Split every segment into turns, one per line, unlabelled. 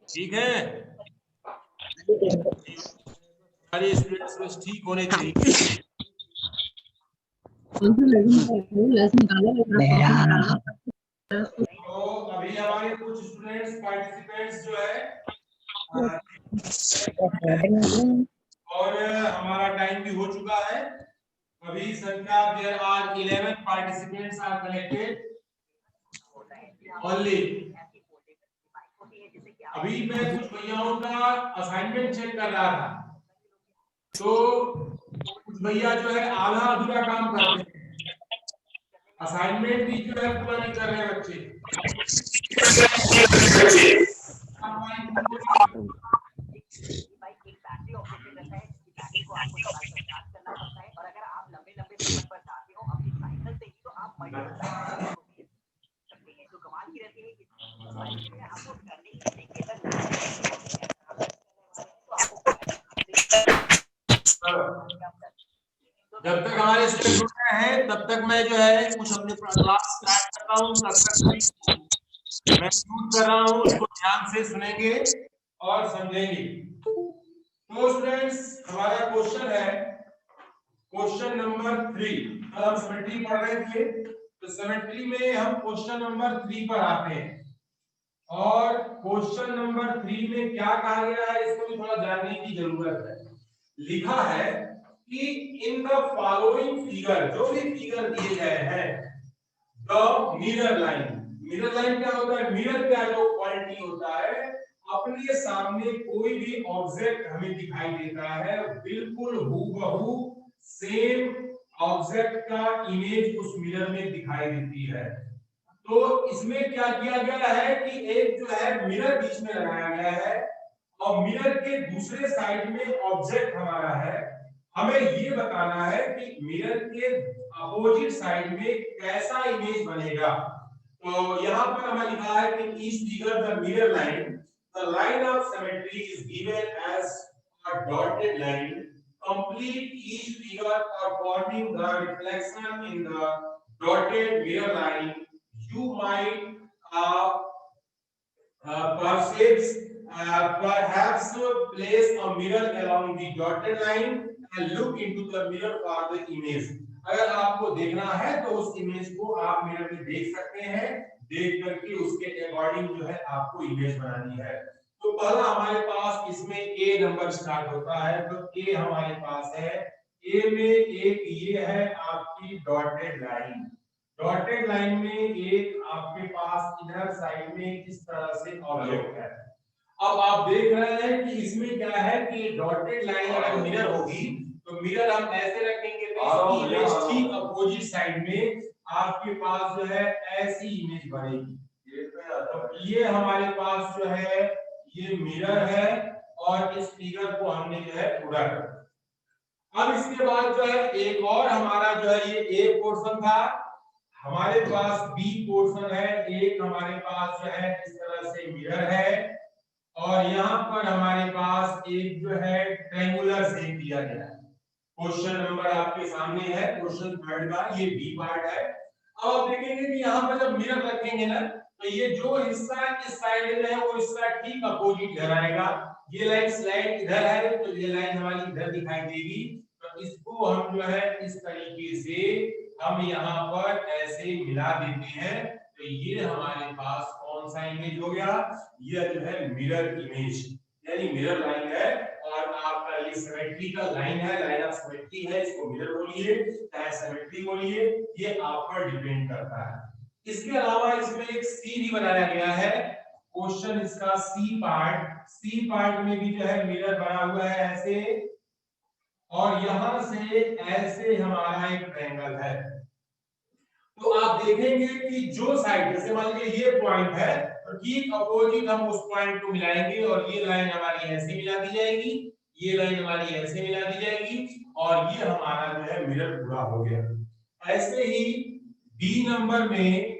ठीक है, सारे स्टूडेंट्स बस ठीक होने चाहिए। तो अभी हमारे कुछ स्टूडेंट्स पार्टिसिपेंट्स जो है और हमारा टाइम भी हो चुका है। अभी संख्या there are 11 participants are connected only. अभी मैं कुछ भैयाओं का असाइनमेंट चेक कर रहा था, तो कुछ भैया जो है आधा अधूरा काम करते हैं, असाइनमेंट भी जो है पूरा नहीं कर रहे बच्चे। जब तक हमारे स्टूडेंट जुड़ रहे हैं तब तक मैं जो है कुछ अपने क्लास स्टार्ट कर रहा हूँ। तब तक मैं शूट कर रहा हूँ, उसको ध्यान से सुनेंगे और समझेंगे। तो स्टूडेंट्स हमारा क्वेश्चन है क्वेश्चन नंबर 3। कल हम सिमेट्री पढ़ रहे थे, तो सिमेट्री में हम क्वेश्चन नंबर 3 पर आते हैं। और क्वेश्चन नंबर 3 में क्या कहा गया है इसको भी थोड़ा जानने की जरूरत है। लिखा है कि इन द फॉलोइंग फिगर, जो भी फिगर दिए गए हैं, द मिरर लाइन क्या होता है? मिरर का जो क्वालिटी होता है, अपने सामने कोई भी ऑब्जेक्ट हमें दिखाई देता है, बिल्कुल हूबहू सेम ऑब्जेक्ट का इमेज उस मिरर में दिखाई देती है। तो इसमें क्या किया गया है कि एक जो है मिरर बीच में लगाया गया है और मिरर के दूसरे साइड में ऑब्जेक्ट हमारा है। हमें ये बताना है कि मिरर के अपोजिट साइड में कैसा इमेज बनेगा। तो यहाँ पर हमें लिखा है कि इस figure the mirror line, the line of symmetry is given as a dotted line complete each figure according the reflection in the dotted mirror line. You might perhaps place a mirror along the dotted line and look into the mirror for the image. अगर आपको देखना है तो उस image को आप mirror में देख सकते हैं, देख करके उसके अकॉर्डिंग जो है आपको इमेज बनानी है। तो पहला हमारे पास इसमें ए नंबर स्टार्ट होता है, तो ए हमारे पास है। ए में एक ये है आपकी डॉटेड लाइन, डॉटेड लाइन में एक आपके पास इधर साइड में इस तरह से ऑब्जेक्ट है। अब आप देख रहे हैं कि इसमें क्या है कि डॉटेड लाइन अगर मिरर होगी तो मिरर हम ऐसे रखेंगे तो इमेज ठीक अपोजिट साइड में आपके पास जो है ऐसी इमेज बनेगी। तो ये हमारे पास जो है ये मिरर है और इस फिगर को हमने जो है पूरा कर दिया। अब इसके बाद जो है एक और हमारा जो है ये ए पोर्शन था, हमारे पास बी पोर्शन है। एक हमारे पास जो है इस तरह से मिरर है और यहाँ पर हमारे पास एक जो है ट्रायंगुलर शेप दिया गया है। क्वेश्चन नंबर आपके सामने है, क्वेश्चन थर्ड का ये बी पार्ट है। अब आप देखेंगे कि यहाँ पर जब मिरर रखेंगे ना तो ये जो हिस्सा इस साइड में है वो हिस्सा ठीक अपोजिट इधर आएगा। ये लाइन स्लाइड इधर है तो ये लाइन हमारी इधर दिखाई देगी। तो इसको हम जो है इस तरीके से हम यहाँ पर ऐसे मिला देते हैं तो ये हमारे पास कौन सा इमेज हो गया? ये जो है मिरर इमेज, यानी मिरर लाइन है। और आपका ये सिमेट्री का लाइन है, लाइन ऑफ सिमेट्री है, इसको मिरर बोलिए चाहे सिमेट्री बोलिए, ये आप पर डिपेंड करता है। इसके अलावा इसमें एक सी भी बनाया गया है, क्वेश्चन इसका सी पार्ट में भी जो है मिरर बना हुआ है ऐसे, और यहां से ऐसे हमारा एक ट्रायंगल है। तो आप देखेंगे कि जो साइड, जैसे मान लीजिए ये पॉइंट है तो ठीक अपोजिट हम उस पॉइंट को मिलाएंगे और ये लाइन हमारी ऐसे मिला दी जाएगी, ये लाइन हमारी ऐसे मिला दी जाएगी और ये हमारा जो है मिरर पूरा हो गया। ऐसे ही डी नंबर में,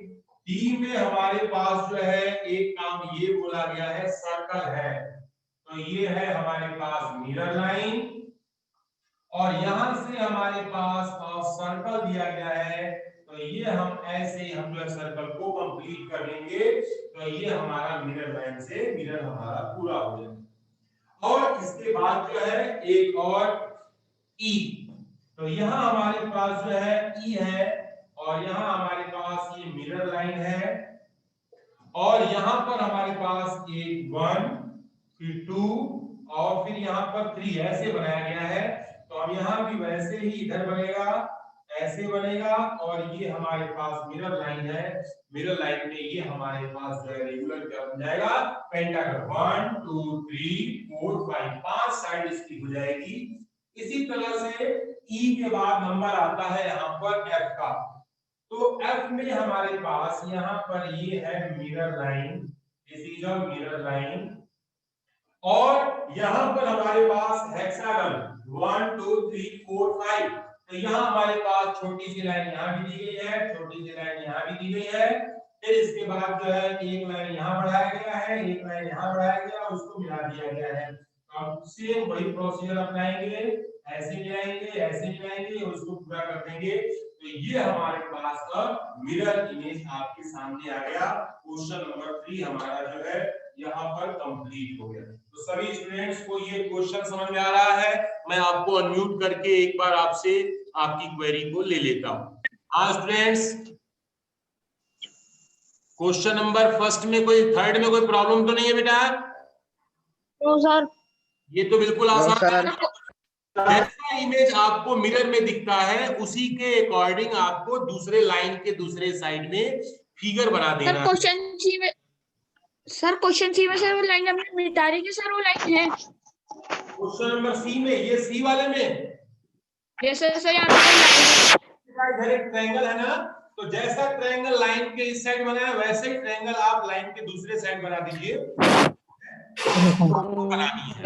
डी में हमारे पास जो है एक काम ये बोला गया है सर्कल है। तो ये है हमारे पास मिरर लाइन और यहां से हमारे पास सर्कल दिया गया है। तो तो ये हम ऐसे ही हम जो है सर्कल को कंप्लीट कर लेंगे, तो ये हमारा मिरर लाइन से मिरर हमारा पूरा हो जाएगा। और इसके बाद जो है एक और ई, तो यहाँ हमारे पास जो है ई है और यहाँ हमारे पास ये मिरर लाइन है और यहाँ पर हमारे पास एक 1 फिर 2 और फिर यहाँ पर 3 ऐसे बनाया गया है। तो हम यहाँ भी वैसे ही इधर बनेगा, ऐसे बनेगा और ये हमारे पास मिरर लाइन है। मिरर लाइन में ये हमारे पास जो है रेगुलर क्या बन जाएगा, पेंटागन 1 2 3 4 5, 5 साइड इसकी हो जाएगी। इसी तरह से ई के बाद नंबर आता है यहाँ पर एफ का। तो एफ में हमारे पास यहाँ पर ये है mirror line, this is a mirror line और यहाँ पर हमारे पास हेक्सागन 1 2 3 4 5। तो यहाँ हमारे पास छोटी सी लाइन यहाँ भी दी गई है, छोटी सी लाइन यहाँ भी दी गई है। फिर इसके बाद जो है एक लाइन यहाँ बढ़ाया गया है, एक लाइन यहाँ बढ़ाया गया और उसको मिला दिया गया है। हम सेम वही प्रोसीजर अपनाएंगे, ऐसे मिलाएंगे, ऐसे मिलाएंगे और उसको पूरा कर देंगे। तो ये हमारे पास का मिरर इमेज आपके सामने आ गया। क्वेश्चन नंबर 3 हमारा जो है यहाँ पर कंप्लीट हो गया। तो सभी स्टूडेंट्स को ये क्वेश्चन समझ में आ रहा है? मैं आपको अनम्यूट करके एक बार आपसे आपकी क्वेरी को ले लेता हूँ। हाँ स्टूडेंट्स, क्वेश्चन नंबर फर्स्ट में कोई थर्ड में कोई प्रॉब्लम तो नहीं है बेटा?
No sir.
ये तो बिल्कुल आसान है। जैसा इमेज आपको मिरर में दिखता है उसी के अकॉर्डिंग आपको दूसरे लाइन के दूसरे साइड में फिगर बना देना है।
सर क्वेश्चन सी में सर वो लाइन हमने मिटा दी थी सर, वो लाइन है
क्वेश्चन नंबर सी में, ये सी वाले में
जैसे सर यहाँ पे
इधर एक ट्रायंगल है ना, तो जैसा ट्रायंगल लाइन के इस साइड बना है वैसे ही ट्रायंगल आप लाइन के दूसरे साइड बना दीजिए। बनानी है,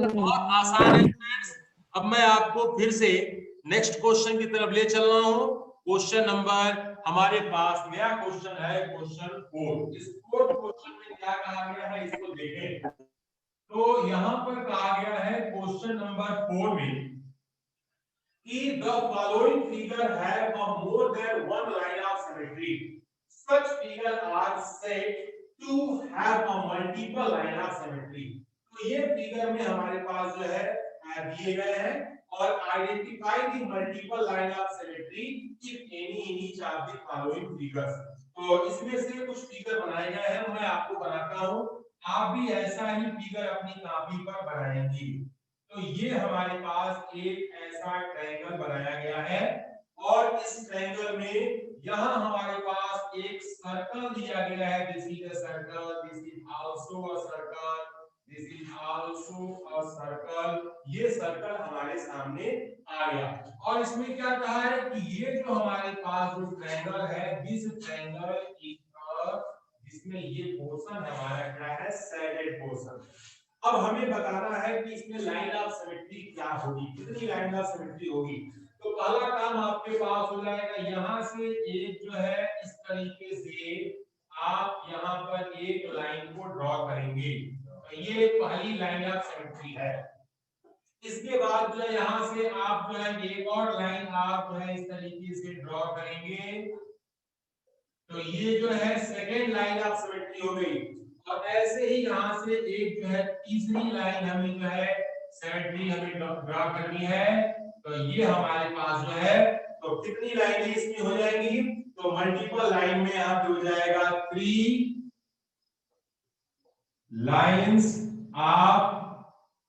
बहुत आसान है फ्रेंड्स। अब मैं आपको फिर से नेक्स्ट क्वेश्चन की तरफ ले चल रहा हूं। क्वेश्चन नंबर हमारे पास नया क्वेश्चन है, क्वेश्चन 4। इस 4th क्वेश्चन में क्या कहा गया है इसको देखें। तो यहां पर कहा गया है क्वेश्चन नंबर 4 में कि the following figure have a more than one line of symmetry. Such figure are said to have a multiple line of symmetry. तो ये फिगर में हमारे पास जो है दिए गए हैं और identify the multiple line of symmetry if any in each of the following figures. तो इसमें से कुछ फिगर बनाए गए हैं, मैं आपको बनाता हूं, आप भी ऐसा ही फिगर अपनी कॉपी पर बनाएंगे। तो ये हमारे पास एक ऐसा ट्रायंगल बनाया गया है और इस ट्रायंगल में यहां हमारे पास एक सर्कल दिया गया है। This is a circle, this is also a circle, this is also a circle. ये सर्कल हमारे सामने आ गया और इसमें क्या कहा है कि ये जो हमारे पास जो ट्रायंगल है, दिस ट्रायंगल इज इसमें ये पोर्शन हमारा क्या है, सैडेड पोर्शन। अब हमें बताना है कि इसमें लाइन ऑफ सिमेट्री क्या होगी, कितनी लाइन ऑफ सिमेट्री होगी। तो पहला काम आपके पास हो जाएगा, यहां से एक जो है इस तरीके से आप यहां पर एक लाइन को ड्रॉ करेंगे। तो ये पहली लाइन ऑफ सिमेट्री है। इसके बाद जो है यहां से आप जो है एक और लाइन आप जो है इस तरीके से ड्रॉ करेंगे। तो ये जो है सेकेंड लाइन ऑफ सिमेट्री हो गई और ऐसे ही यहां से एक जो है तीसरी लाइन हमें जो है सिमेट्री हमें ड्रॉ करनी है। तो ये हमारे पास जो है, तो कितनी लाइनें इसमें हो जाएंगी, तो मल्टीपल लाइन में यहाँ पे हो जाएगा 3 लाइंस ऑफ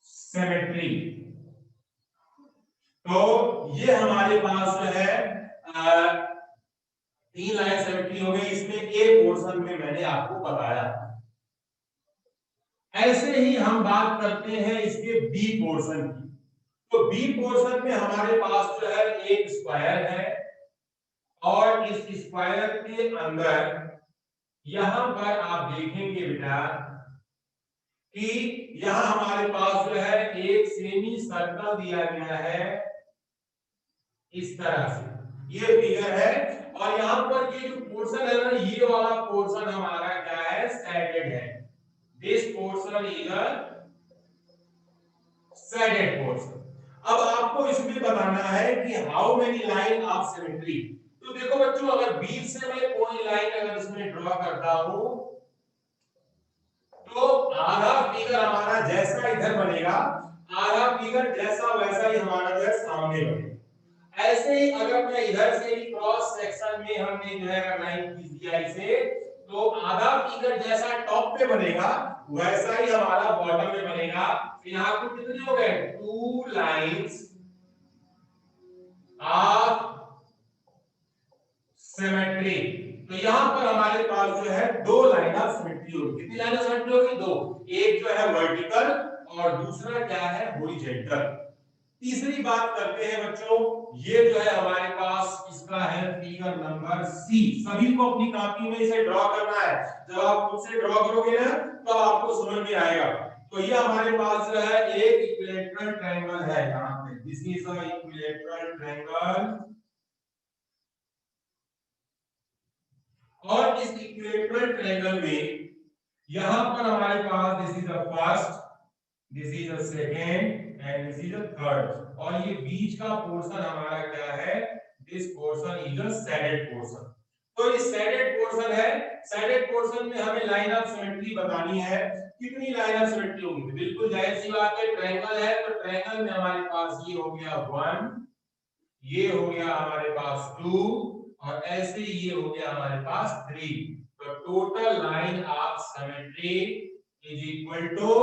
सिमेट्री। तो ये हमारे पास जो है 3 लाइन सिमेट्री हो गई। इसमें ए पोर्शन में मैंने आपको बताया। ऐसे ही हम बात करते हैं इसके बी पोर्शन की। तो बी पोर्शन में हमारे पास जो है एक स्क्वायर है और इस स्क्वायर के अंदर यहां पर आप देखेंगे बेटा कि यहां हमारे पास जो है एक सेमी सर्कल दिया गया है इस तरह से, ये फिगर है और यहां पर ये जो पोर्शन है ना, ये वाला पोर्शन हमारा क्या है, सैडेड है। This portion is a shaded portion. अब आपको इसमें बताना है कि how many line of symmetry. तो तो देखो बच्चों, अगर बीच से मैं कोई लाइन अगर इसमें ड्रॉ करता हूं तो आधा फिगर हमारा जैसा इधर बनेगा, आधा फिगर जैसा वैसा ही हमारा जो है सामने बनेगा। ऐसे ही अगर मैं इधर से भी क्रॉस सेक्शन में हमने जो है लाइन खींच दिया इसे, तो आधा फिगर जैसा टॉप पे बनेगा वैसा ही हमारा बॉटम में बनेगा। यहाँ पर कितने हो गए, 2 लाइंस ऑफ सिमेट्री। तो यहां पर हमारे पास जो है 2 लाइन ऑफ सिमेट्री होगी। कितनी लाइन ऑफ सिमेट्री होगी, 2। एक जो है वर्टिकल और दूसरा क्या है, हॉरिजॉन्टल। तीसरी बात करते हैं बच्चों, ये जो है हमारे पास इसका है फिगर नंबर सी। सभी को अपनी कॉपी में इसे ड्रॉ करना है। जब आप खुद से ड्रॉ करोगे ना तो आपको समझ में आएगा। तो ये हमारे पास जो है एक इक्विलैटरल ट्रायंगल है, यहाँ पे this is a equilateral triangle. और इस इक्विलैटरल ट्रायंगल में यहां पर हमारे पास this is the first, this is the second and this is the third. और ये बीच का पोर्शन हमारा क्या है, this portion is a shaded portion. तो ये सैडेड पोर्शन है, सैडेड पोर्शन में हमें लाइन ऑफ सिमेट्री बतानी है। कितनी लाइन ऑफ सिमेट्री होगी, बिल्कुल जाहिर सी बात है, ट्रायंगल है तो ट्रायंगल में हमारे पास ये हो गया 1, ये हो गया हमारे पास 2 और ऐसे ये हो गया हमारे पास 3। तो total line of symmetry is equal to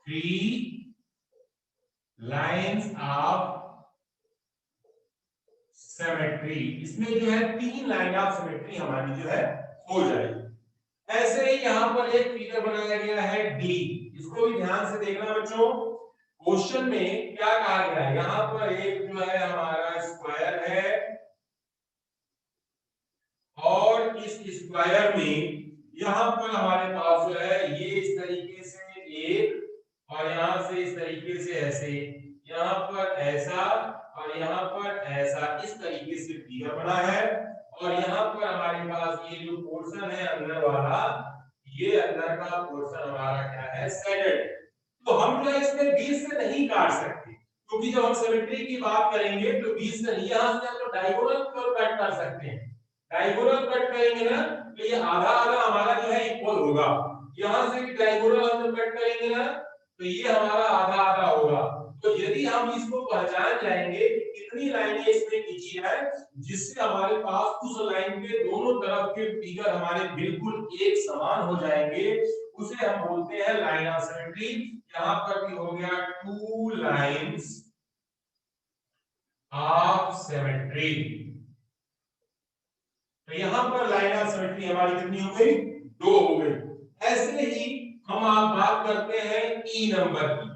3 lines of symmetry. इसमें जो है 3 लाइन ऑफ सिमेट्री हमारी जो है हो जाएगी। ऐसे ही यहां पर एक फिगर बनाया गया है डी, इसको भी ध्यान से देखना बच्चों। क्वेश्चन में क्या कहा गया है, यहां पर एक जो है हमारा स्क्वायर है और इस स्क्वायर में यहां पर हमारे पास जो है ये इस तरीके से एक और यहां से इस तरीके से ऐसे, यहां पर ऐसा और यहां पर ऐसा, इस तरीके से फिगर बना है। और यहां पर हमारे पास ये जो पोर्शन है अंदर वाला, ये अंदर का पोर्शन हमारा क्या है, सैडेड। तो हम जो है इसमें बीच से नहीं काट सकते, क्योंकि जब हम सिमेट्री की बात करेंगे तो बीच से नहीं, यहां से हम तो डायगोनल कट कर सकते हैं। डायगोनल कट करेंगे ना तो ये आधा आधा हमारा जो है इक्वल होगा। यहां से भी डायगोनल हम कट करेंगे ना तो ये हमारा आधा आधा होगा। तो यदि हम इसको पहचान जाएंगे कि कितनी लाइनें इसमें खींची है, जिससे हमारे पास उस लाइन के दोनों तरफ के फिगर हमारे बिल्कुल एक समान हो जाएंगे, उसे हम बोलते हैं लाइन ऑफ सिमेट्री। यहां पर भी हो गया 2 लाइंस ऑफ सिमेट्री। तो यहां पर लाइन ऑफ सिमेट्री हमारी कितनी हो गई, 2 हो गई। ऐसे ही हम आप बात करते हैं ई नंबर की।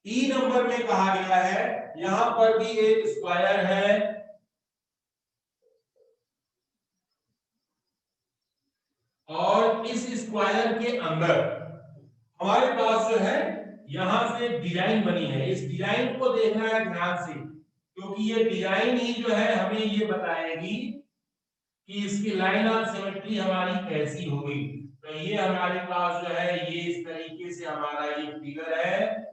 ई नंबर में कहा गया है, यहां पर भी एक स्क्वायर है और इस स्क्वायर के अंदर हमारे पास जो है यहां से डिजाइन बनी है। इस डिजाइन को देखना है ध्यान से, क्योंकि ये डिजाइन ही जो है हमें ये बताएगी कि इसकी लाइन ऑफ सिमेट्री हमारी कैसी होगी। तो ये हमारे पास जो है ये इस तरीके से हमारा ये फिगर है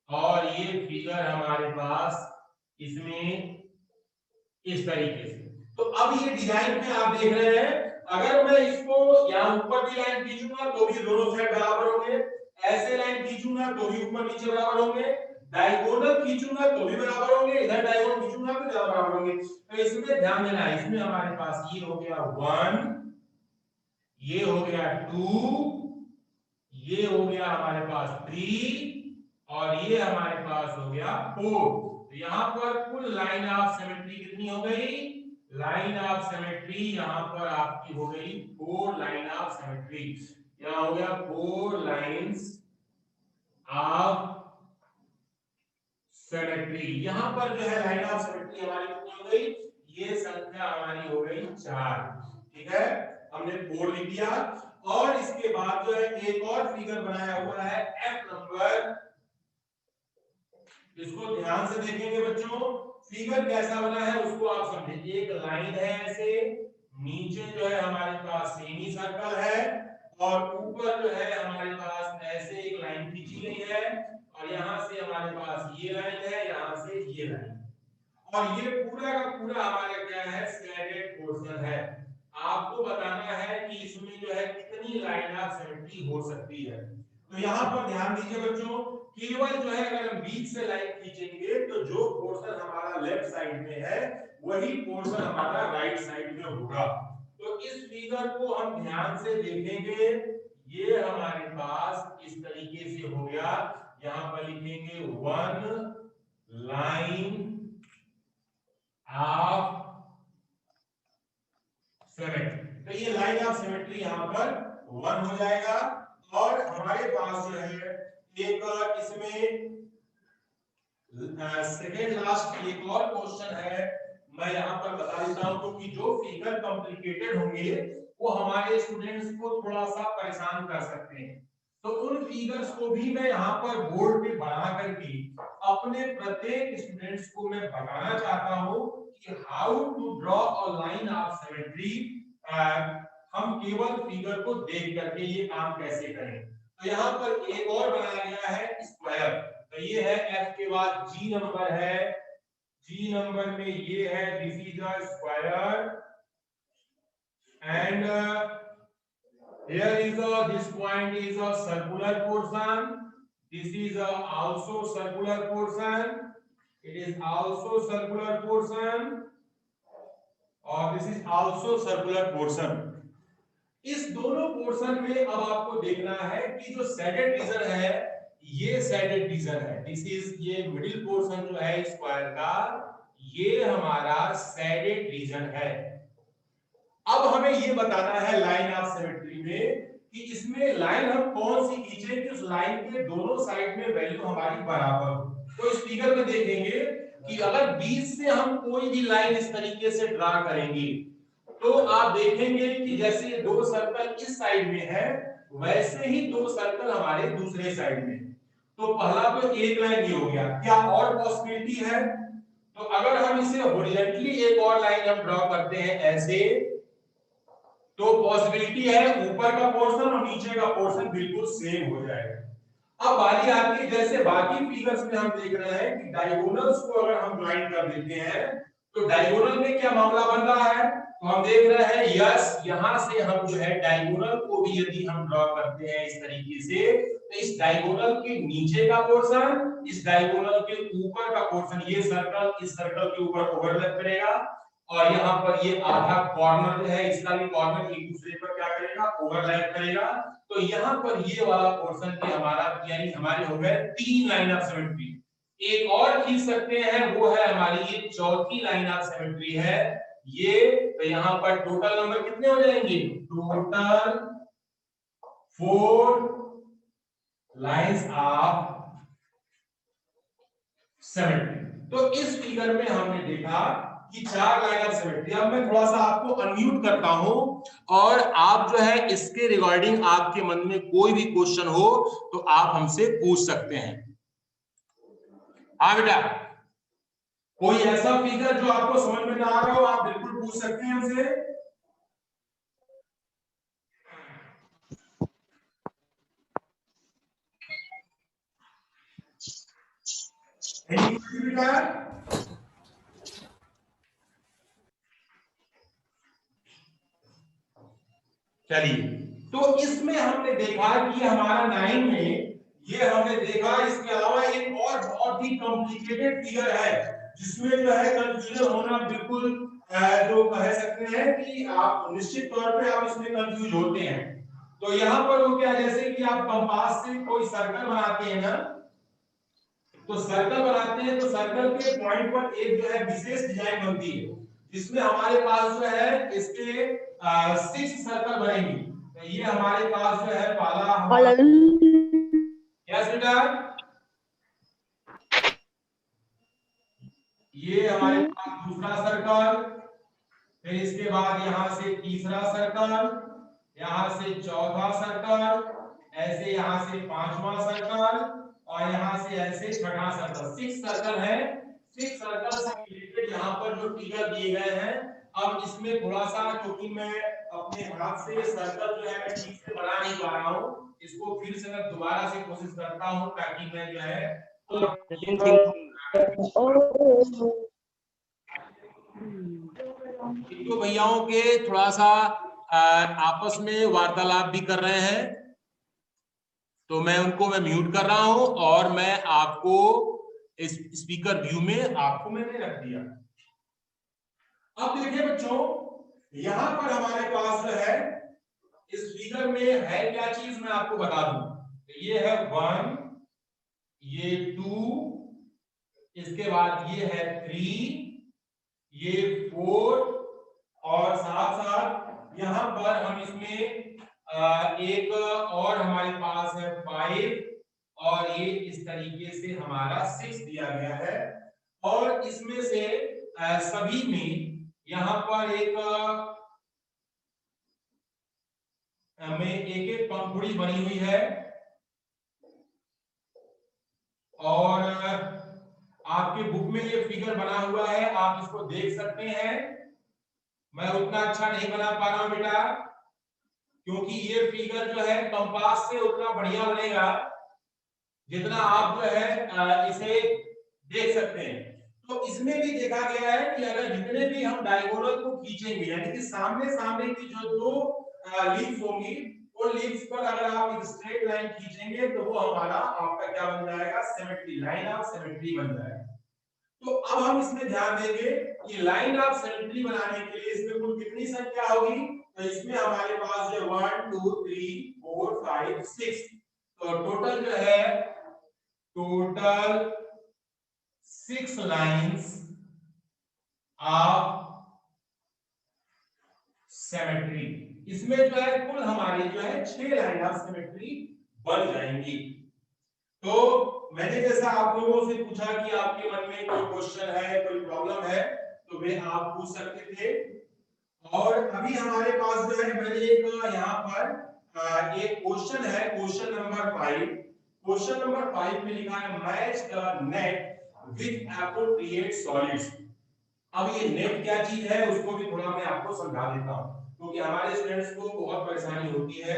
और ये फिगर हमारे पास इसमें इस तरीके से। तो अब ये डिजाइन में आप देख रहे हैं, अगर मैं इसको यहां ऊपर भी लाइन खींचूंगा तो भी दोनों साइड बराबर होंगे, ऐसे लाइन खींचूंगा तो भी ऊपर नीचे बराबर होंगे, डायगोनल खींचूंगा तो भी बराबर होंगे, इधर डायगोनल खींचूंगा तो ज्यादा बराबर होंगे। तो इसमें ध्यान देना है, इसमें हमारे पास ये हो गया 1, ये हो गया 2, ये हो गया हमारे पास 3 और ये हमारे पास हो गया 4। तो यहां पर कुल लाइन ऑफ सिमेट्री कितनी हो गई, लाइन ऑफ सिमेट्री यहां पर आपकी हो गई 4 लाइन ऑफ सिमेट्री। यहां हो गया 4 लाइंस ऑफ सिमेट्री। यहां पर जो है लाइन ऑफ सिमेट्री हमारी कितनी हो गई, ये संख्या हमारी हो गई 4। ठीक है, हमने 4 लिख दिया। और इसके बाद जो है एक और फिगर बनाया हुआ है एफ नंबर, इसको ध्यान से देखेंगे बच्चों। फिगर कैसा बना है उसको आप समझें। एक लाइन है ऐसे, नीचे जो है हमारे पास सेमी सर्कल है और ऊपर जो है हमारे पास ऐसे एक लाइन खींची गई है और यहां से हमारे पास ये लाइन है, यहां से ये लाइन। और ये पूरा का पूरा हमारा क्या है, स्लैटेड पोर्शन है। आपको बताना है कि इसमें जो है कितनी लाइन ऑफ सिमेट्री हो सकती है। तो यहाँ पर ध्यान दीजिए बच्चों, केवल जो है अगर हम बीच से लाइन खींचेंगे तो जो पोर्शन हमारा लेफ्ट साइड में है वही पोर्शन हमारा राइट साइड में होगा। तो इस फिगर को हम ध्यान से देखेंगे, ये हमारे पास इस तरीके से हो गया। यहां पर लिखेंगे 1 लाइन ऑफ सिमेट्री। तो ये लाइन ऑफ सिमेट्री यहां पर 1 हो जाएगा। और हमारे पास जो है एक इसमें सेकेंड लास्ट एक और क्वेश्चन है, मैं यहां पर बता देता हूं, क्योंकि जो फिगर कॉम्प्लिकेटेड होंगे वो हमारे स्टूडेंट्स को थोड़ा सा परेशान कर सकते हैं। तो उन फिगर्स को भी मैं यहाँ पर बोर्ड पे बना करके अपने प्रत्येक स्टूडेंट्स को मैं बताना चाहता हूँ कि how to draw a line of symmetry. हम केवल फिगर को देख करके ये काम कैसे करें। तो यहाँ पर एक और बनाया गया है स्क्वायर। तो ये है एफ के बाद जी नंबर है, जी नंबर में ये है this is a square and here is this point is a circular portion, this is also circular portion, it is also circular portion और this is also circular portion। इस दोनों portion में अब आपको देखना है कि जो शेडेड रीजन है ये शेडेड रीजन है, दिस इज ये मिडिल पोर्शन जो है स्क्वायर का ये हमारा शेडेड रीजन है। अब हमें ये बताना है लाइन ऑफ सिमेट्री में कि इसमें लाइन हम कौन सी खींचे कि उस लाइन के दोनों साइड में वैल्यू हमारी बराबर हो। तो इस फिगर में देखेंगे कि अगर बीच से हम कोई भी लाइन इस तरीके से ड्रा करेंगे तो आप देखेंगे कि जैसे ये 2 सर्कल इस साइड में है वैसे ही 2 सर्कल हमारे दूसरे साइड में। तो पहला तो एक लाइन ये हो गया। क्या और पॉसिबिलिटी है? तो अगर हम इसे हॉरिजॉन्टली एक और लाइन हम ड्रॉ करते हैं ऐसे, तो पॉसिबिलिटी है ऊपर का पोर्शन और नीचे का पोर्शन बिल्कुल सेम हो जाएगा। अब बारी आती है जैसे बाकी फिगर्स में हम देख रहे हैं कि डायगोनल्स को अगर हम ज्वाइन कर देते हैं तो डायगोनल में क्या मामला बन रहा है। तो हम देख रहे हैं यस यहां से हम जो है डायगोनल को भी यदि हम ड्रॉ करते हैं इस तरीके से तो इस डायगोनल के नीचे का पोर्शन इस डायगोनल के ऊपर का पोर्शन ये सर्कल इस सर्कल के ऊपर ओवरलैप करेगा और यहाँ पर ये आधा कॉर्नर जो है इसका भी कॉर्नर एक दूसरे पर क्या करेगा ओवरलैप करेगा। तो यहाँ पर ये वाला पोर्शन भी हमारा यानी हमारे हो गए 3 लाइन ऑफ सिमेट्री। एक और खींच सकते हैं वो है हमारी ये चौथी लाइन ऑफ सिमेट्री है ये। तो यहाँ पर टोटल नंबर कितने हो जाएंगे, टोटल 4 लाइंस ऑफ सिमेट्री। तो इस फिगर में हमने देखा कि 4 लाइन ऑफ सिमेट्री। अब मैं थोड़ा सा आपको अनम्यूट करता हूं और आप जो है इसके रिगार्डिंग आपके मन में कोई भी क्वेश्चन हो तो आप हमसे पूछ सकते हैं। हाँ बेटा, कोई ऐसा फिगर जो आपको समझ में ना आ रहा हो आप बिल्कुल पूछ सकते हैं हमसे। चलिए, तो इसमें हमने देखा कि हमारा 9 में ये हमने देखा। इसके अलावा एक और बहुत ही कॉम्प्लिकेटेड फिगर है जिसमें जो है कंफ्यूजन होना बिल्कुल जो कह सकते हैं कि आप निश्चित तौर पे आप इसमें कंफ्यूज होते हैं। तो यहाँ पर वो क्या, जैसे कि आप कंपास से कोई सर्कल बनाते हैं ना, तो सर्कल बनाते हैं तो सर्कल के पॉइंट पर एक जो है विशेष डिजाइन बनती है जिसमें हमारे पास जो है इसके 6 सर्कल बनेंगे। तो ये हमारे पास जो है पहला यस बेटा, ये हमारे पास दूसरा सर्कल, फिर इसके बाद यहां से तीसरा सर्कल, यहां से चौथा सर्कल, ऐसे यहां से 5वां सर्कल और यहां से ऐसे 6वां सर्कल। 6 सर्कल है। 6 सर्कल से रिलेटेड यहां पर जो फिगर दिए गए हैं। अब इसमें थोड़ा सा क्योंकि मैं अपने हाथ से सर्कल जो है मैं ठीक से बना नहीं पा रहा हूं, इसको फिर से मैं दोबारा से कोशिश करता हूं ताकि मैं जो है तो भैयाओं के थोड़ा सा आपस में वार्तालाप भी कर रहे हैं, तो मैं म्यूट कर रहा हूं और मैं आपको इस स्पीकर व्यू में आपको मैंने रख दिया। अब देखिए बच्चों, यहां पर हमारे पास जो है इस फिगर में है क्या चीज, मैं आपको बता दूं। ये है 1, ये 2, इसके बाद ये है 3, ये 4 और साथ साथ यहां पर हम इसमें एक और हमारे पास है 5 और ये इस तरीके से हमारा 6 दिया गया है। और इसमें से सभी में यहां पर एक एक पंखुड़ी बनी हुई है और आपके बुक में ये फिगर बना हुआ है, आप इसको देख सकते हैं। मैं उतना अच्छा नहीं बना पा रहा हूं बेटा, क्योंकि ये फिगर जो है कंपास से उतना बढ़िया बनेगा जितना आप जो है इसे देख सकते हैं। तो इसमें भी देखा गया है कि अगर जितने भी हम डायगोनल को खींचेंगे, यानी कि सामने सामने की जो दो लीव्स होंगी, वो लीव्स पर अगर आप एक स्ट्रेट लाइन खींचेंगे तो वो हमारा आपका क्या बन जाएगा, सिमेट्री, लाइन ऑफ सिमेट्री बन जाएगा। तो अब हम इसमें ध्यान देंगे कि लाइन ऑफ सिमेट्री बनाने के लिए इसमें कुल कितनी संख्या होगी। तो इसमें हमारे पास जो 1 2 3 4 5 6, तो टोटल जो है टोटल 6 लाइंस ऑफ सिमेट्री। इसमें जो है कुल हमारी जो है 6 लाइन ऑफ सिमेट्री बन जाएंगी। तो मैंने जैसा आप लोगों से पूछा कि आपके मन में कोई क्वेश्चन है, कोई प्रॉब्लम है, तो वे आप पूछ सकते थे। और अभी हमारे पास जो है मैंने एक यहाँ पर एक क्वेश्चन है, क्वेश्चन नंबर 5। क्वेश्चन नंबर 5 में लिखा है match the net with appropriate solids. अब ये नेट क्या चीज है उसको भी थोड़ा मैं आपको समझा देता हूं, क्योंकि हमारे स्टूडेंट्स को बहुत परेशानी होती है।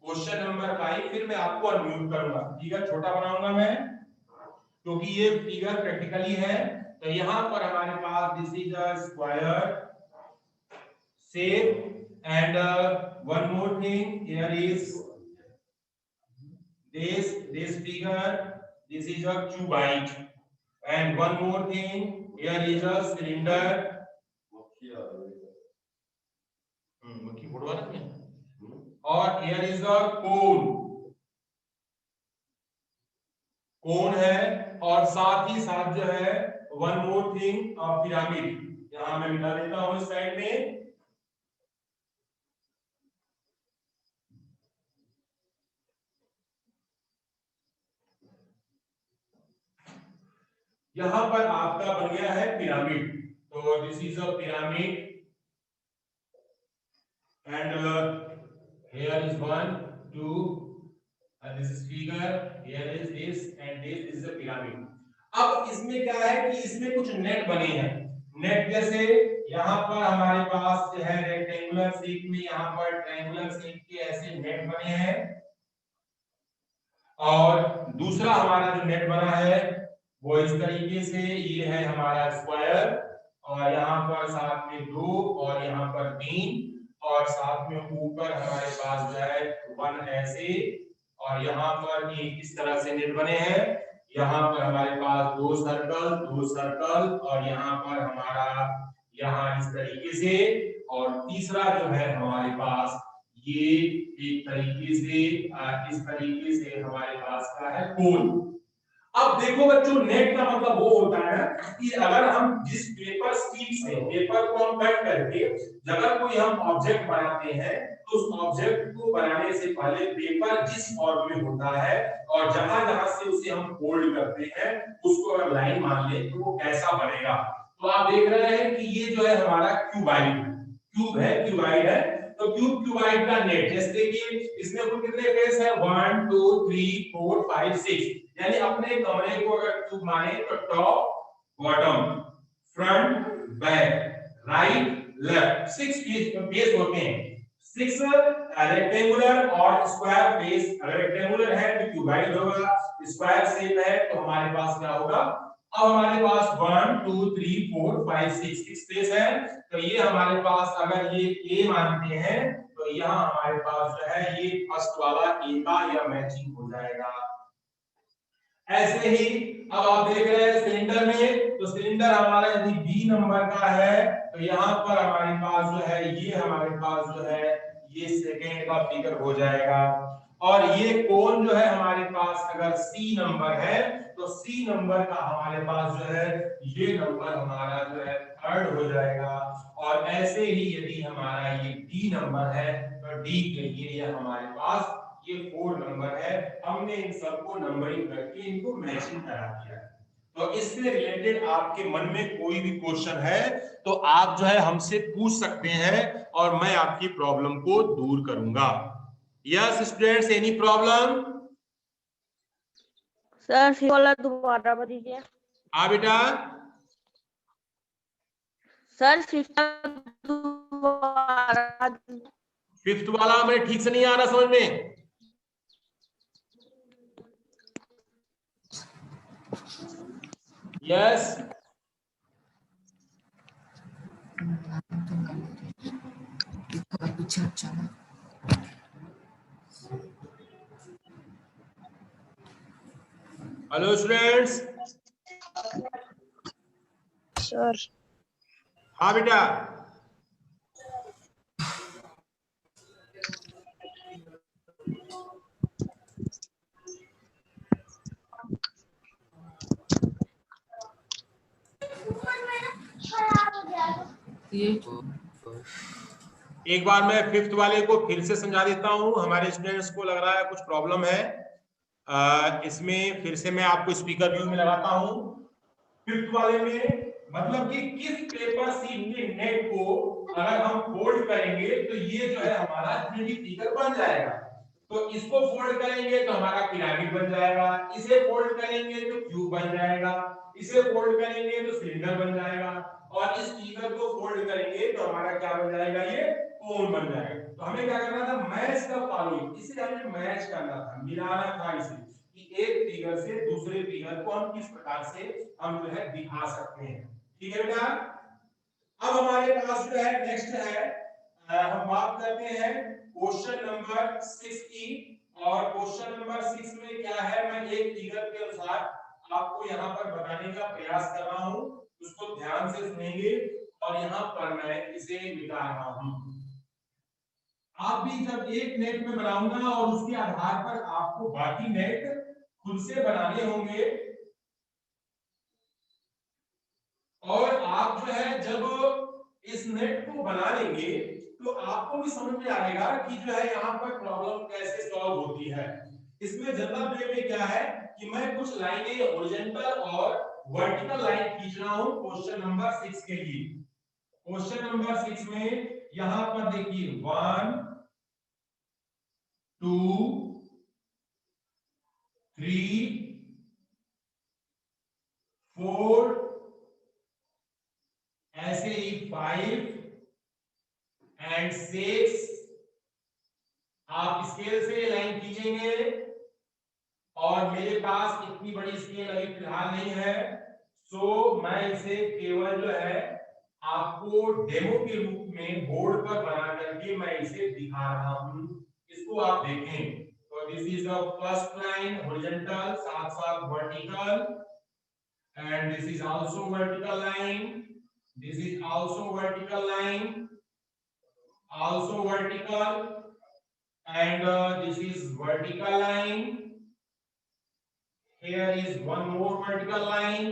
क्वेश्चन नंबर 5 फिर मैं आपको अनम्यूट करूंगा, फिगर छोटा बनाऊंगा मैं, क्योंकि ये फिगर प्रैक्टिकली है। तो यहां पर हमारे पास this is a square shape and one more thing, here is this figure, this is a cuboid, and one more thing, here is a cylinder. मक्खी फोड़वा रखी है। और here is a cone, कोन है, और साथ ही साथ जो है वन मोर थिंग पिरामिड। यहां मैं मिटा देता हूं इस साइड में। यहां पर आपका बन गया है पिरामिड। तो this is a pyramid and here is 1 2 and this is figure, here is this and this is a pyramid। अब इसमें क्या है कि इसमें कुछ नेट बने हैं। नेट जैसे यहां पर हमारे पास जो है रेक्टेंगुलर शेप में, यहां पर ट्रायंगुलर शेप के ऐसे नेट बने हैं। और दूसरा हमारा जो नेट बना है वो इस तरीके से, ये है हमारा स्क्वायर, और यहाँ पर साथ में 2 और यहाँ पर 3, और साथ में ऊपर हमारे पास जो है 1 ऐसे, और यहाँ पर एक इस तरह से नेट बने हैं। यहाँ पर हमारे पास 2 सर्कल, और यहाँ पर हमारा यहाँ इस तरीके से, और तीसरा जो है हमारे पास ये एक तरीके से इस तरीके से हमारे पास का है कोन। अब देखो बच्चों, नेट का मतलब वो होता है कि अगर हम जिस पेपर शीट से पेपर को हम कट करके अगर कोई हम ऑब्जेक्ट बनाते हैं, तो उस ऑब्जेक्ट को बनाने से पहले पेपर जिस फॉर्म में होता है और जहां जहां से उसे हम फोल्ड करते हैं उसको अगर लाइन मान ले तो वो कैसा बनेगा। तो आप देख रहे हैं कि ये जो है हमारा क्यूबाइड है। तो क्यूबाइड का नेट, जैसे देखिए इसमें कुल कितने फेस है, 1 2 3 4 5 6, यानी अपने कमरे को अगर क्यूब माने तो top bottom front back right left 6 face होते हैं। 6 रेक्टेंगुलर और स्क्वायर फेस। अगर रेक्टेंगुलर है तो क्यूबाइड होगा, स्क्वायर शेप है तो हमारे पास क्या होगा, अब हमारे पास 1 2 3 4 5 6 स्पेस है, तो ये हमारे पास अगर ये ए मानते हैं तो यहाँ हमारे पास जो है ये फर्स्ट वाला ए का या मैचिंग हो जाएगा। ऐसे ही अब आप देख रहे हैं सिलेंडर में, तो सिलेंडर हमारा यदि बी नंबर का है तो यहाँ पर हमारे पास जो है ये हमारे पास जो है ये सेकेंड का फिगर हो जाएगा। और ये कोण जो है हमारे पास अगर सी नंबर है तो सी नंबर का हमारे पास जो है ये नंबर हमारा जो है थर्ड हो जाएगा। और ऐसे ही यदि हमारा ये डी नंबर है तो डी के लिए ये हमारे पास ये 4 नंबर है। हमने इन सबको नंबरिंग करके इनको मैचिंग करा दिया। तो इससे रिलेटेड आपके मन में कोई भी क्वेश्चन है तो आप जो है हमसे पूछ सकते हैं और मैं आपकी प्रॉब्लम को दूर करूंगा। Yes students, any problem?
Sir फिर वाला दोबारा बता दीजिए।
हाँ बेटा,
सर फिफ्थ दोबारा।
फिफ्थ वाला मुझे ठीक से नहीं आ रहा समझ में। Yes hello students.
सर
हाँ बेटा, एक बार मैं फिफ्थ वाले को फिर से समझा देता हूं, हमारे स्टूडेंट्स को लग रहा है कुछ प्रॉब्लम है। इसमें फिर से मैं आपको स्पीकर व्यू में लगाता हूं। फिफ्थ वाले में मतलब कि किस पेपर शीट के नेट को अगर हम फोल्ड करेंगे तो ये जो है हमारा 3D फिगर बन जाएगा। तो इसको फोल्ड करेंगे तो हमारा पिरामिड बन जाएगा, इसे फोल्ड करेंगे तो क्यूब बन जाएगा, इसे फोल्ड करेंगे तो सिलेंडर बन जाएगा, और इस फिगर को फोल्ड करेंगे तो हमारा क्या बन जाएगा, ये कोन बन जाएगा। तो हमें क्या करना था, मैच द फॉलोइंग, इसे हमें मैच करना था, मिलाना था इसे, कि एक फिगर से दूसरे फिगर को हम किस प्रकार से हम जो है दिखा सकते हैं। ठीक है बेटा। अब हमारे पास जो है नेक्स्ट है, हम बात करते हैं क्वेश्चन नंबर 6 की। और क्वेश्चन नंबर 6 में क्या है, मैं एक फिगर के अनुसार आपको यहाँ पर बताने का प्रयास कर रहा हूँ, उसको ध्यान से सुनेंगे और यहाँ पर मैं इसे मिटा रहा हूँ। आप भी जब एक नेट में बनाऊंगा और उसके आधार पर आपको बाकी नेट खुद से बनाने होंगे, और आप जो है जब इस नेट को बना लेंगे तो आपको भी समझ में आएगा कि जो है यहाँ पर प्रॉब्लम कैसे सॉल्व होती है। इसमें जनरल वे में क्या है कि मैं कुछ लाइनें हॉरिजॉन्टल और वर्टिकल लाइन खींच रहा हूं क्वेश्चन नंबर 6 के लिए। क्वेश्चन नंबर 6 में यहां पर देखिए 1 2 3 4 ऐसे ही 5 एंड 6। आप स्केल से लाइन खींचेंगे और मेरे पास इतनी बड़ी स्केल अभी फिलहाल नहीं है, सो मैं इसे केवल जो है आपको डेमो के रूप में बोर्ड पर बना करके मैं इसे दिखा रहा हूं, इसको आप देखें। तो this is the first line horizontal, साथ साथ vertical, and this is also vertical line, this is also vertical line, also vertical, and this is vertical line, here is one more vertical line।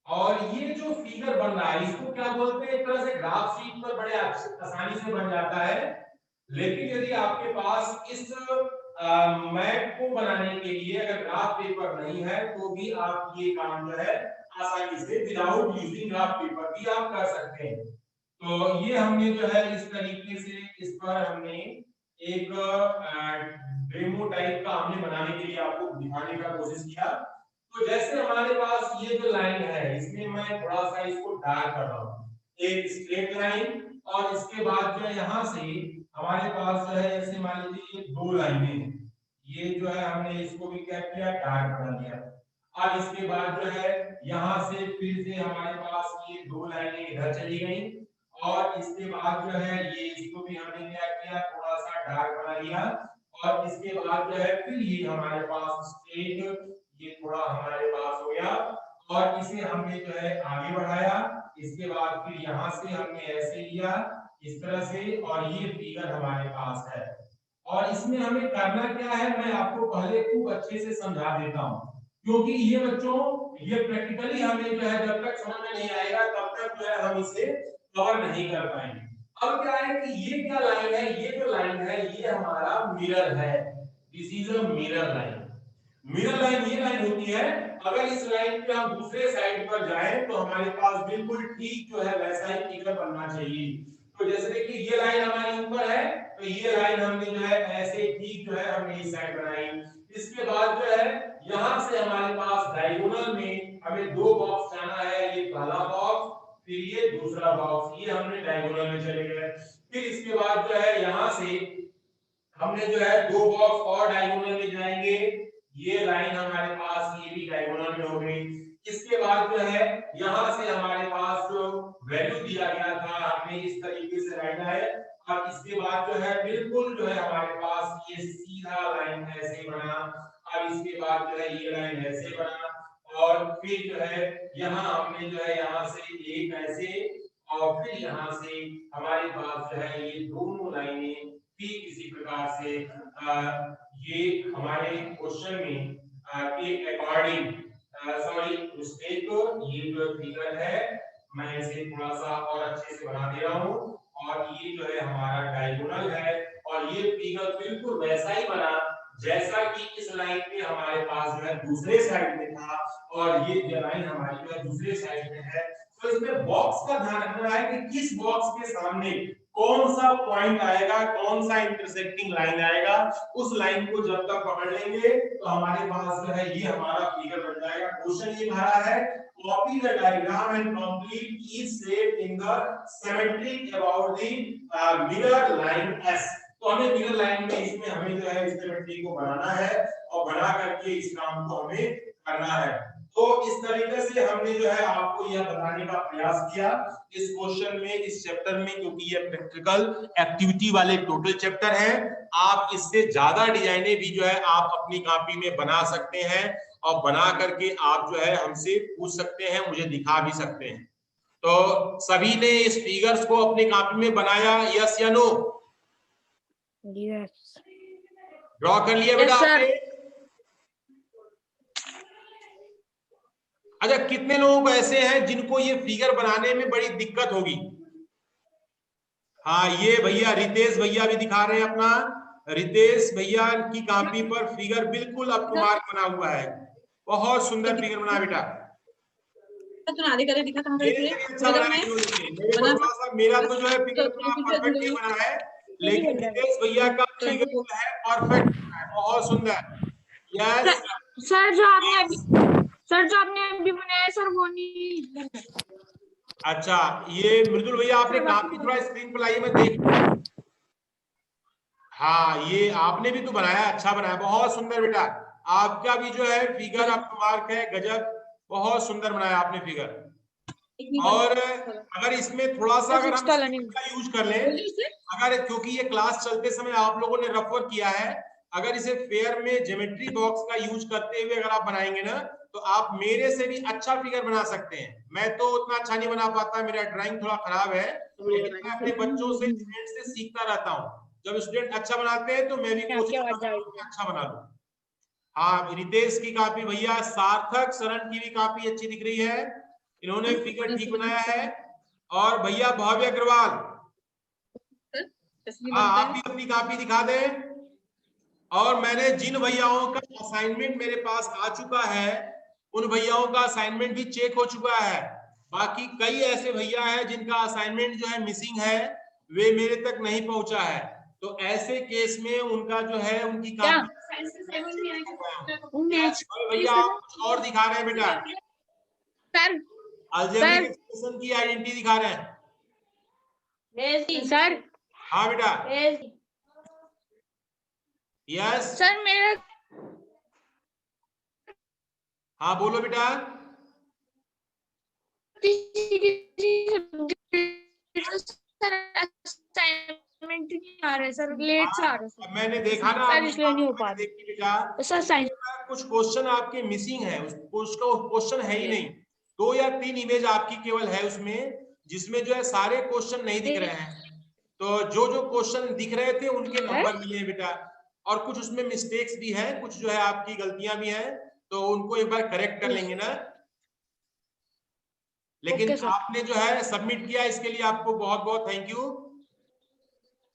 और ये जो figure बन रहा है इसको क्या बोलते हैं, एक तरह से ग्राफ शीट पर बड़े आसानी से बन जाता है, लेकिन यदि आपके पास इस मैप को बनाने के लिए अगर ग्राफ पेपर नहीं है तो भी आप ये काम जो है आसानी से विदाउट यूजिंग ग्राफ पेपर भी आप कर सकते हैं। तो ये हमने जो है इस तरीके से इस पर हमने एक डेमो टाइप का हमने बनाने के लिए आपको दिखाने का कोशिश किया। तो जैसे हमारे पास ये जो लाइन है इसमें मैं थोड़ा सा इसको डार्क कर रहा हूँ, एक स्ट्रेट लाइन, और इसके बाद जो है यहाँ से हमारे पास जो है ऐसे मान लीजिए 2 लाइनें, ये जो है हमने इसको भी क्या किया, डार्क बना दिया। अब इसके बाद जो है यहाँ से फिर से हमारे पास ये दो लाइनें इधर चली गई और इसके बाद जो है ये इसको भी हमने क्या किया, थोड़ा सा डार्क बना लिया और इसके बाद जो है फिर ये हमारे पास स्ट्रेट ये थोड़ा हमारे पास हो गया और इसे हमने जो है आगे बढ़ाया। इसके बाद फिर यहाँ से हमने ऐसे लिया इस तरह से और ये फिगर हमारे पास है। और इसमें हमें करना क्या है मैं आपको पहले खूब अच्छे से समझा देता हूँ, क्योंकि ये बच्चों ये प्रैक्टिकली हमें जो है जब तक समझ में नहीं आएगा तब तक जो है हम इसे कवर नहीं कर पाएंगे। अब क्या है कि ये क्या लाइन है, ये जो लाइन है ये हमारा मिरर है। This is a mirror line. Mirror line ये लाइन होती है, अगर इस लाइन पे हम दूसरे साइड पर जाएं तो हमारे पास बिल्कुल ठीक जो है वैसा ही फिगर बनना चाहिए। तो जैसे देखिए ये लाइन हमारी ऊपर है तो ये लाइन हमने जो है ऐसे ठीक जो है हमने इस साइड बनाई। इसके बाद जो है यहां से हमारे पास डायगोनल में हमें दो बॉक्स जाना है, ये पहला बॉक्स फिर ये दूसरा बॉक्स, ये हमने डायगोनल में चले गए। फिर इसके बाद जो है यहां से हमने जो है दो बॉक्स और डायगोनल में जाएंगे, ये लाइन हमारे पास ये भी डायगोनल में हो गई। इसके बाद जो है यहां से हमारे पास जो वैल्यू दिया गया था हमने इस तरीके से लाइन है और इसके बाद जो है बिल्कुल जो है हमारे पास ये सीधा लाइन ऐसे बना। अब इसके बाद जो है ये लाइन ऐसे बना और फिर जो है यहाँ हमने जो है यहाँ से एक ऐसे और फिर यहाँ से हमारे पास जो है ये दोनों लाइनें ठीक इसी प्रकार से ये हमारे क्वेश्चन में के अकॉर्डिंग सॉरी मिस्टेक, ये जो फिगर है मैं इसे थोड़ा सा और अच्छे से बना दे रहा हूँ और ये जो है हमारा डायगोनल है और ये फिगर बिल्कुल वैसा ही बना जैसा कि इस लाइन पे हमारे पास जो है दूसरे साइड में था और ये जो लाइन हमारी जो है दूसरे साइड में है। तो इसमें बॉक्स का ध्यान रखना है कि किस बॉक्स के सामने कौन सा पॉइंट आएगा, कौन सा इंटरसेक्टिंग लाइन आएगा, उस लाइन को जब तक पकड़ लेंगे तो हमारे पास जो है ये हमारा फिगर बन जाएगा। क्वेश्चन ये भरा है copy the diagram and complete each shape in the symmetric about the mirror line S। तो हमें मिरर लाइन में इसमें हमें जो है इस सिमेट्री को बनाना है और बना करके इस काम को हमें करना है। तो इस तरीके से हमने जो है आपको यह बताने का प्रयास किया इस क्वेश्चन में, इस चैप्टर में, क्योंकि ये प्रैक्टिकल एक्टिविटी वाले टोटल चैप्टर है। आप इससे ज्यादा डिजाइनें भी जो है आप अपनी कॉपी में बना सकते हैं और बना करके आप जो है हमसे पूछ सकते हैं, मुझे दिखा भी सकते हैं। तो सभी ने इस फिगर्स को अपनी कॉपी में बनाया, यस या नो?
यस।
ड्रॉ कर लिया बेटा आपने? अच्छा, कितने लोग ऐसे हैं जिनको ये फिगर बनाने में बड़ी दिक्कत होगी? हाँ, ये भैया रितेश भैया भी दिखा रहे हैं अपना। रितेश भैया की कॉपी पर फिगर बिल्कुल अप टू मार्क बना हुआ है, बहुत सुंदर फिगर बना बेटा। मेरा तो जो है फिगर परफेक्टली बना है, लेकिन रितेश भैया का फिगर जो है परफेक्ट बना है, बहुत सुंदर। यस
सर, जो आपने अभी बनाया सर वो नहीं।
अच्छा, ये मृदुल भैया आपने काफी थोड़ा स्क्रीन पर लाइए, मैं देख। हाँ, ये आपने भी तो बनाया, अच्छा बनाया, बहुत सुंदर बेटा। आपका भी जो है फिगर अप टू मार्क है, गजब, बहुत सुंदर बनाया आपने फिगर। और अगर इसमें थोड़ा सा अगर हम यूज कर लें, अगर क्योंकि ये क्लास चलते समय आप लोगों ने रेफर किया है, अगर इसे फेयर में ज्योमेट्री बॉक्स का यूज करते हुए अगर आप बनाएंगे ना तो आप मेरे से भी अच्छा फिगर बना सकते हैं। मैं तो उतना अच्छा नहीं बना पाता, मेरा ड्राइंग थोड़ा खराब है, लेकिन मैं अपने बच्चों से, स्टूडेंट से सीखता रहता हूँ। जब स्टूडेंट अच्छा बनाते हैं तो मैं भी कोशिश करता हूँ कि अच्छा बना लूं। हाँ, रितेश की कॉपी भैया, सार्थक शरण की भी काफी अच्छी दिख रही है, इन्होंने फिगर ठीक बनाया है। और भैया भव्य अग्रवाल, हाँ, आप भी अपनी कॉपी दिखा दें। और मैंने जिन भैयाओं का असाइनमेंट मेरे पास आ चुका है उन भैयाओं का असाइनमेंट भी चेक हो चुका है। बाकी कई ऐसे भैया हैं जिनका असाइनमेंट जो है मिसिंग है, वे मेरे तक नहीं पहुंचा है, तो ऐसे केस में उनका जो है उनकी कॉपी भैया आप कुछ और दिखा रहे हैं बेटा, अलजेब्रिक एक्सप्रेशन की आइडेंटिटी दिखा रहे हैं
सर।
हाँ बेटा, यस
सर मेरा
हाँ बोलो बेटा।
असाइनमेंट नहीं आ रहा है सर, लेट से आ रहा है
अब मैंने देखा ना,
सर, इसलिए नहीं हो पा
मैंने देखी बेटा,
रहा सर। साइंस
कुछ क्वेश्चन आपके मिसिंग है, उसका क्वेश्चन है ही नहीं। 2 या 3 इमेज आपकी केवल है उसमें, जिसमें जो है सारे क्वेश्चन नहीं दिख रहे हैं। तो जो जो क्वेश्चन दिख रहे थे उनके नंबर मिले हैं बेटा, और कुछ उसमें मिस्टेक्स भी हैं, कुछ जो है आपकी गलतियां भी हैं, तो उनको एक बार करेक्ट कर लेंगे ना। लेकिन आपने जो है सबमिट किया, इसके लिए आपको बहुत बहुत थैंक यू।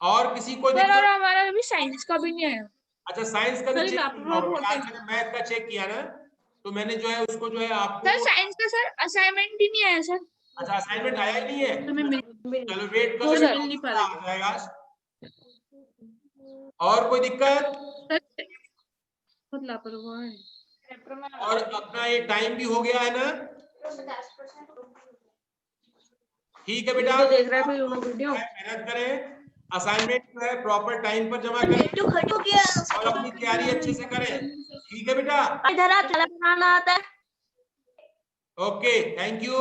और किसी को
सर, और
दिक्कत?
हमारा अभी साइंस का भी नहीं आया।
अच्छा साइंस का भी
सर,
चेक
आप
किया होगा,
बोलते
आज
हैं।
मैंने मैथ का चेक किया ना, तो मैंने जो है उसको जो है
सर,
आपको।
साइंस का सर असाइनमेंट ही नहीं आया सर।
अच्छा असाइनमेंट आया ही नहीं है, चलो वेट
नो
करो,
सर,
मिल नहीं पा रहा, आ जाएगा। और कोई दिक्कत?
बहुत लापरवाह है।
और अपना ये टाइम भी हो गया है ना, ठीक है बेटा,
तो देख रहा है कोई वीडियो।
मेहनत करें, असाइनमेंट जो है प्रॉपर टाइम पर जमा करें और अपनी तैयारी अच्छे से करें, ठीक है बेटा।
इधर चला बनाना आता है।
Okay thank you.